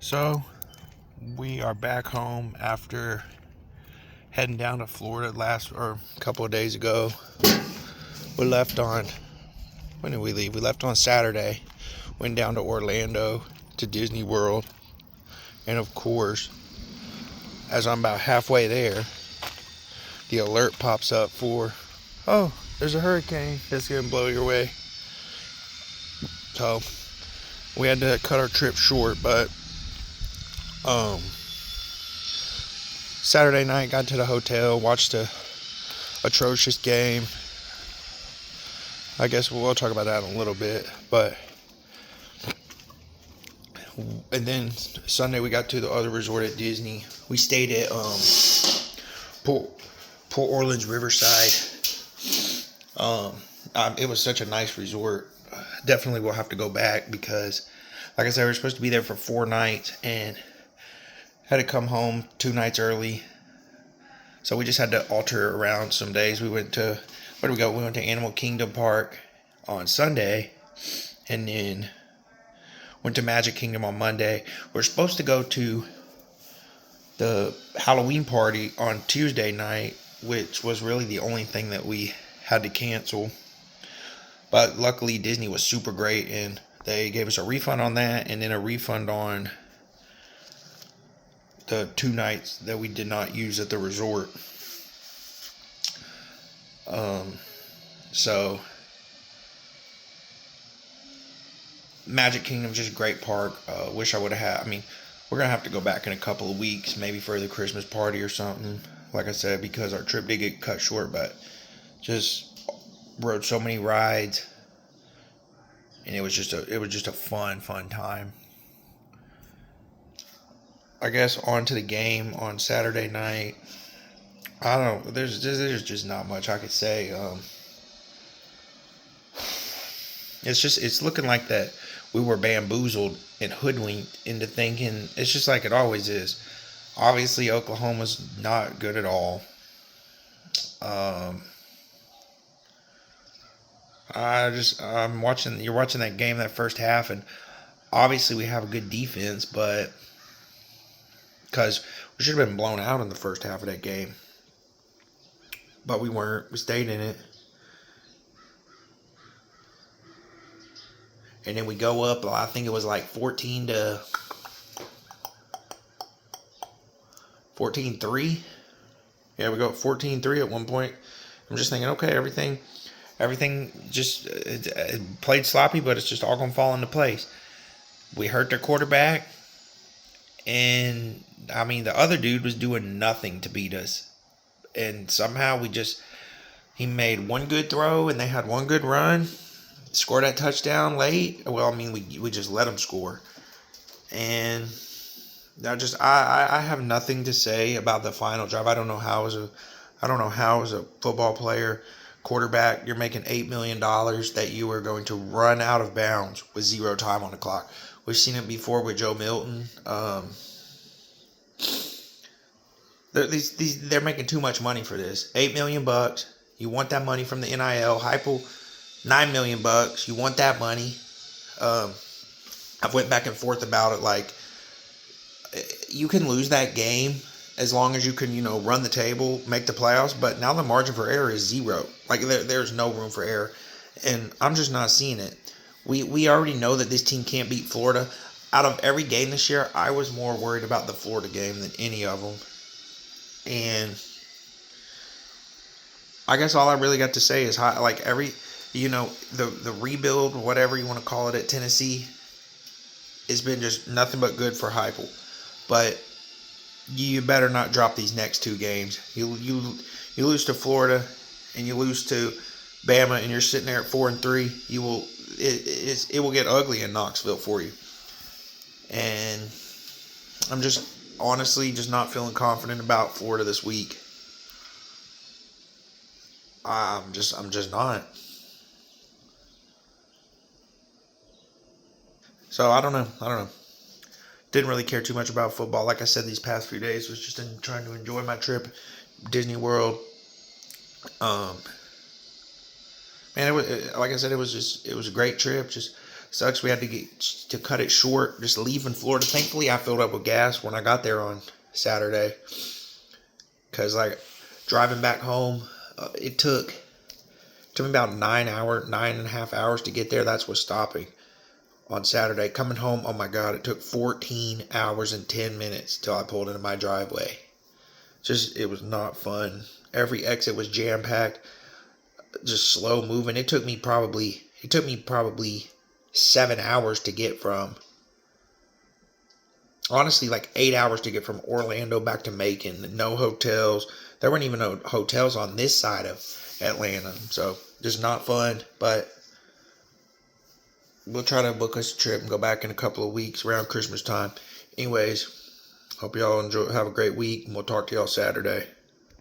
So, we are back home after heading down to Florida a couple of days ago. We left on, when did we leave? We left on Saturday, went down to Orlando to Disney World, and of course, as I'm about halfway there, the alert pops up oh, there's a hurricane that's going to blow your way. So, we had to cut our trip short, but Saturday night, got to the hotel, watched a atrocious game. I guess we'll talk about that in a little bit, and then Sunday we got to the other resort at Disney. We stayed at Port Orleans Riverside. It was such a nice resort. Definitely will have to go back because, like I said, we were supposed to be there for 4 nights and had to come home 2 nights early. So we just had to alter around some days. We went to, where did we go? We went to Animal Kingdom Park on Sunday, and then went to Magic Kingdom on Monday. We're supposed to go to the Halloween party on Tuesday night, which was really the only thing that we had to cancel. But luckily Disney was super great, and they gave us a refund on that, and then a refund on the 2 nights that we did not use at the resort. So Magic Kingdom's just a great park. Wish I would have had. I mean, we're gonna have to go back in a couple of weeks, maybe for the Christmas party or something. Like I said, because our trip did get cut short, but just rode so many rides, and it was just a fun time. I guess on to the game on Saturday night. I don't know. There's just not much I could say. It's looking like that we were bamboozled and hoodwinked into thinking it's just like it always is. Obviously, Oklahoma's not good at all. I'm watching. You're watching that game, that first half, and obviously we have a good defense, but because we should have been blown out in the first half of that game, but we weren't. We stayed in it. And then we go up, I think it was like 14-3. Yeah, we go up 14-3 at one point. I'm just thinking, okay, everything just it played sloppy, but it's just all going to fall into place. We hurt their quarterback, and I mean, the other dude was doing nothing to beat us. And somehow he made one good throw, and they had one good run. Scored that touchdown late. Well, I mean, we just let them score, and I have nothing to say about the final drive. I don't know how as a football player, quarterback, you're making $8 million that you are going to run out of bounds with 0 time on the clock. We've seen it before with Joe Milton. They're making too much money for this. $8 million. You want that money from the NIL. Heupel, $9 million. You want that money. I've went back and forth about it. Like, you can lose that game as long as you can, run the table, make the playoffs. But now the margin for error is 0. Like, there's no room for error, and I'm just not seeing it. We already know that this team can't beat Florida. Out of every game this year, I was more worried about the Florida game than any of them. And I guess all I really got to say is the rebuild, whatever you want to call it, at Tennessee, it's been just nothing but good for Heupel. But you better not drop these next 2 games. You lose to Florida and you lose to Bama, and you're sitting there at 4-3. It will get ugly in Knoxville for you. And I'm just honestly just not feeling confident about Florida this week. I'm just not. So I don't know. Didn't really care too much about football. Like I said, these past few days was just trying to enjoy my trip, Disney World. Man, like I said, it was a great trip. Just Sucks we had to cut it short, just leaving Florida. Thankfully, I filled up with gas when I got there on Saturday. Because, like, driving back home, it took me about 9.5 hours to get there. That's what's stopping on Saturday. Coming home, oh my God, it took 14 hours and 10 minutes till I pulled into my driveway. It was not fun. Every exit was jam-packed, just slow moving. It took me probably 7 hours to get from, honestly, like 8 hours to get from Orlando back to Macon. No hotels. There weren't even no hotels on this side of Atlanta. So just not fun. But we'll try to book us a trip and go back in a couple of weeks around Christmas time. Anyways, hope y'all have a great week, and we'll talk to y'all Saturday.